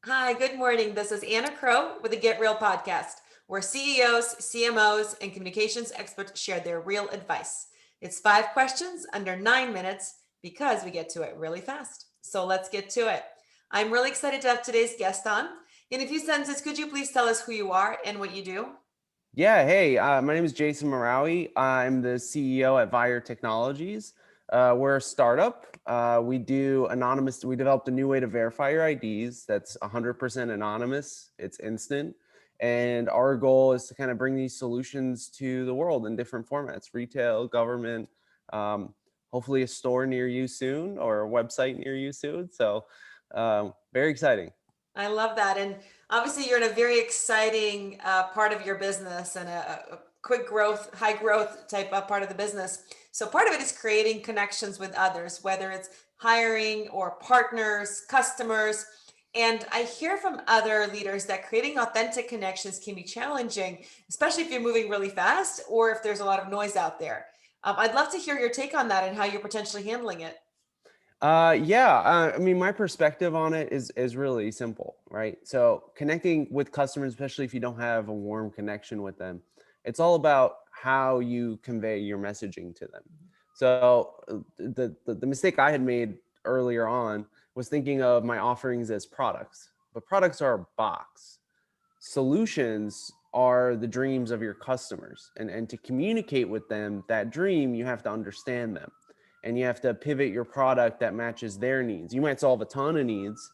Hi, good morning. This is Anna Crowe with the Get Real podcast, where CEOs, CMOs, and communications experts share their real advice. It's 5 questions under 9 minutes because we get to it really fast. So let's get to it. I'm really excited to have today's guest on. In a few sentences, could you please tell us who you are and what you do? Yeah, hey, my name is Jason Maaraoui. I'm the CEO at Vire Technologies. We're a startup. We developed a new way to verify your IDs that's 100% anonymous, it's instant. And our goal is to kind of bring these solutions to the world in different formats, retail, government, hopefully a store near you soon or a website near you soon. So, very exciting. I love that. And obviously, you're in a very exciting part of your business and a quick growth, high growth type of part of the business. So, part of it is creating connections with others, whether it's hiring or partners, customers. And I hear from other leaders that creating authentic connections can be challenging, especially if you're moving really fast or if there's a lot of noise out there. I'd love to hear your take on that and how you're potentially handling it. I mean, my perspective on it is really simple, right? So connecting with customers, especially if you don't have a warm connection with them, it's all about how you convey your messaging to them. So the mistake I had made earlier on was thinking of my offerings as products, but products are a box. Solutions are the dreams of your customers, and to communicate with them that dream, you have to understand them, and you have to pivot your product that matches their needs. You might solve a ton of needs,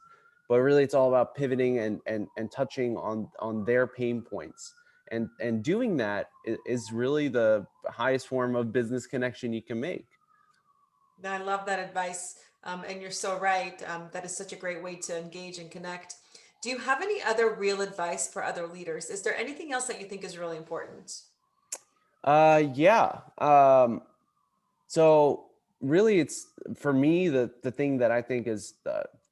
but really it's all about pivoting and touching on their pain points, and doing that is really the highest form of business connection you can make. I love that advice. And you're so right. That is such a great way to engage and connect. Do you have any other real advice for other leaders? Is there anything else that you think is really important? Yeah. So really, it's for me the thing that I think is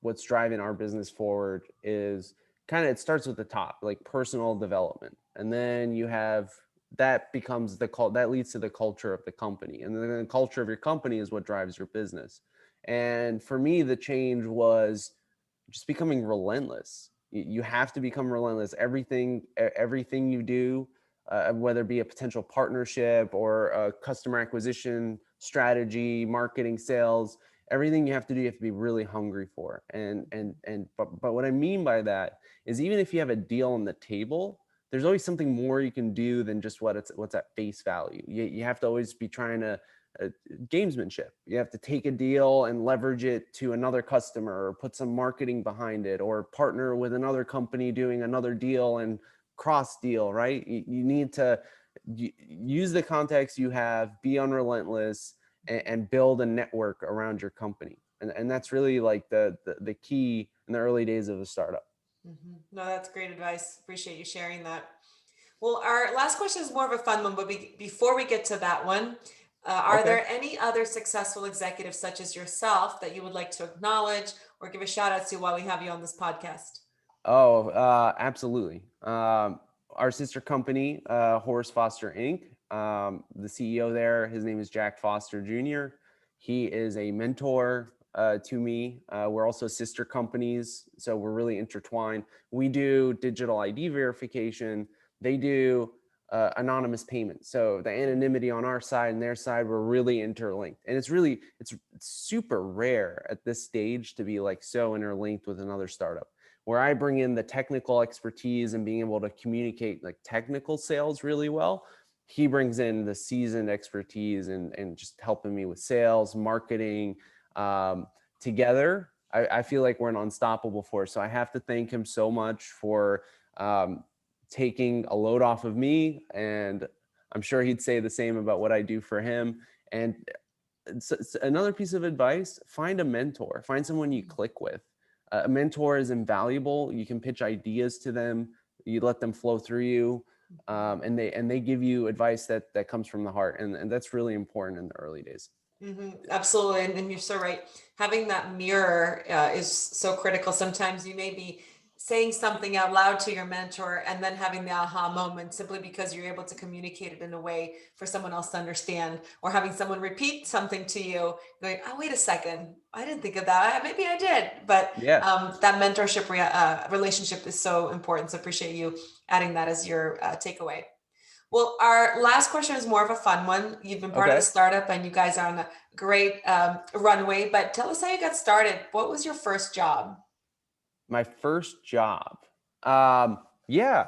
what's driving our business forward is kind of it starts with the top, like personal development, and then you have that becomes that leads to the culture of the company, and then the culture of your company is what drives your business. And for me, the change was just becoming relentless. You have to become relentless. Everything you do, whether it be a potential partnership or a customer acquisition strategy, marketing, sales, everything you have to do, you have to be really hungry for. But what I mean by that is even if you have a deal on the table, there's always something more you can do than just what's at face value. You have to always be trying to uh, gamesmanship. You have to take a deal and leverage it to another customer or put some marketing behind it or partner with another company doing another deal and cross deal, right? You need to use the context you have, be unrelentless, and build a network around your company. And that's really like the key in the early days of a startup. No, that's great advice. Appreciate you sharing that. Well, our last question is more of a fun one, but before we get to that one, are Okay. there any other successful executives such as yourself that you would like to acknowledge or give a shout out to while we have you on this podcast? Oh, absolutely. Our sister company, Horace Foster Inc. The CEO there, his name is Jack Foster Jr. He is a mentor to me. We're also sister companies, so we're really intertwined. We do digital ID verification. They do anonymous payments. So the anonymity on our side and their side, we're really interlinked, and it's super rare at this stage to be like so interlinked with another startup where I bring in the technical expertise and being able to communicate like technical sales really well. He brings in the seasoned expertise and just helping me with sales, marketing. Together, I feel like we're an unstoppable force. So I have to thank him so much for um, taking a load off of me. And I'm sure he'd say the same about what I do for him. And another piece of advice: find a mentor, find someone you click with. A mentor is invaluable. You can pitch ideas to them, you let them flow through you, and they give you advice that comes from the heart, and that's really important in the early days. Absolutely, and you're so right. Having that mirror is so critical. Sometimes you may be saying something out loud to your mentor and then having the aha moment simply because you're able to communicate it in a way for someone else to understand, or having someone repeat something to you going, oh, wait a second, I didn't think of that. Maybe I did. But Yeah. that mentorship relationship is so important. So appreciate you adding that as your takeaway. Well, our last question is more of a fun one. You've been part of the Okay. startup and you guys are on a great runway, but tell us how you got started. What was your first job? My first job. Yeah.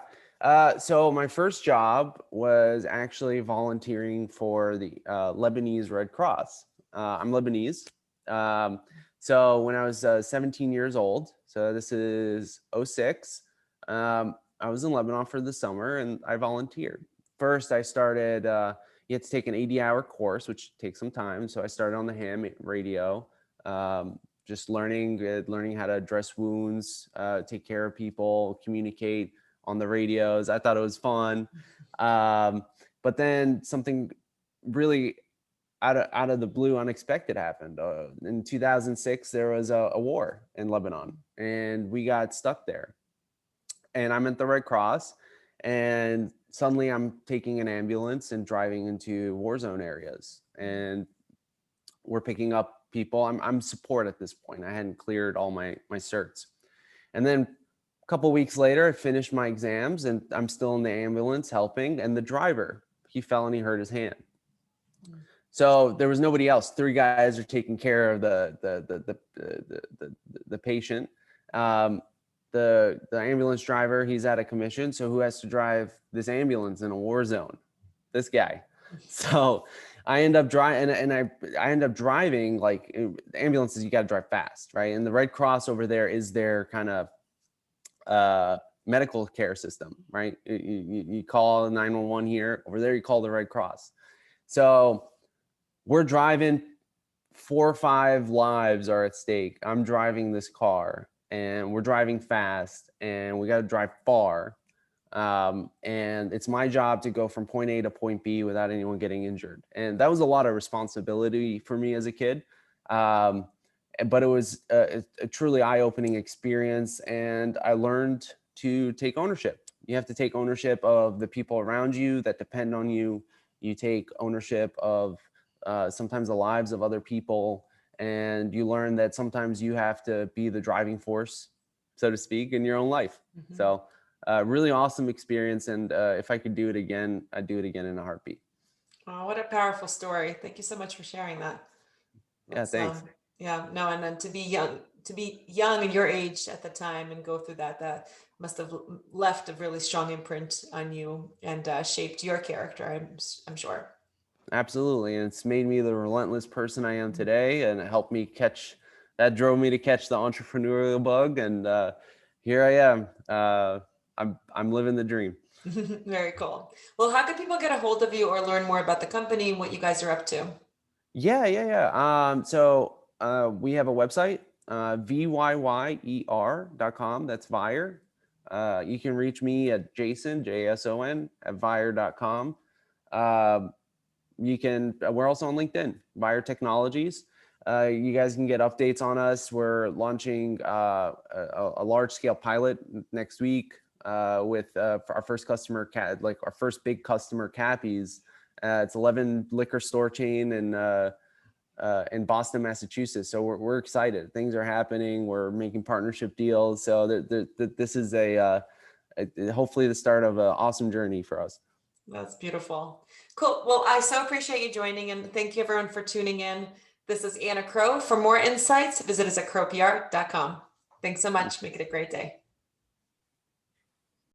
So my first job was actually volunteering for the Lebanese Red Cross. I'm Lebanese. Um, so when I was 17 years old, so this is '06, I was in Lebanon for the summer and I volunteered. First, I started, you had to take an 80-hour course, which takes some time. So I started on the ham radio. Just learning how to dress wounds, take care of people, communicate on the radios. I thought it was fun. But then something really out of the blue, unexpected happened. In 2006, there was a war in Lebanon, and we got stuck there. And I'm at the Red Cross, and suddenly I'm taking an ambulance and driving into war zone areas, and we're picking up people. I'm support at this point. I hadn't cleared all my certs. And then a couple weeks later, I finished my exams and I'm still in the ambulance helping. And the driver, he fell and he hurt his hand. So there was nobody else. 3 guys are taking care of the patient. The ambulance driver, he's out of commission. So who has to drive this ambulance in a war zone? This guy. So I end up driving, and I end up driving, like, ambulances, you got to drive fast, right? And the Red Cross over there is their kind of medical care system, right? You call 911 here, over there you call the Red Cross. So we're driving, 4 or 5 lives are at stake. I'm driving this car, and we're driving fast, and we got to drive far. And it's my job to go from point A to point B without anyone getting injured. And that was a lot of responsibility for me as a kid. But it was a truly eye-opening experience. And I learned to take ownership. You have to take ownership of the people around you that depend on you. You take ownership of sometimes the lives of other people. And you learn that sometimes you have to be the driving force, so to speak, in your own life. Mm-hmm. So really awesome experience. And if I could do it again, I'd do it again in a heartbeat. Oh, what a powerful story. Thank you so much for sharing that. Yeah, thanks. Yeah, no, and then to be young in your age at the time and go through that, that must have left a really strong imprint on you and shaped your character, I'm sure. Absolutely. And it's made me the relentless person I am today, and it helped me drove me to catch the entrepreneurial bug. And here I am. I'm living the dream. Very cool. Well, how can people get a hold of you or learn more about the company and what you guys are up to? Yeah. So we have a website, vyyer.com. That's Vyer. You can reach me at Jason, JSON, at Vyer.com. We're also on LinkedIn, Vyer Technologies. You guys can get updates on us. We're launching a large scale pilot next week with our first customer, our first big customer, Cappies. It's 11 liquor store chain in Boston, Massachusetts. So we're excited. Things are happening. We're making partnership deals. So this is hopefully the start of an awesome journey for us. That's beautiful. Cool. Well, I so appreciate you joining, and thank you everyone for tuning in. This is Anna Crowe. For more insights, visit us at crowepr.com. Thanks so much. Make it a great day.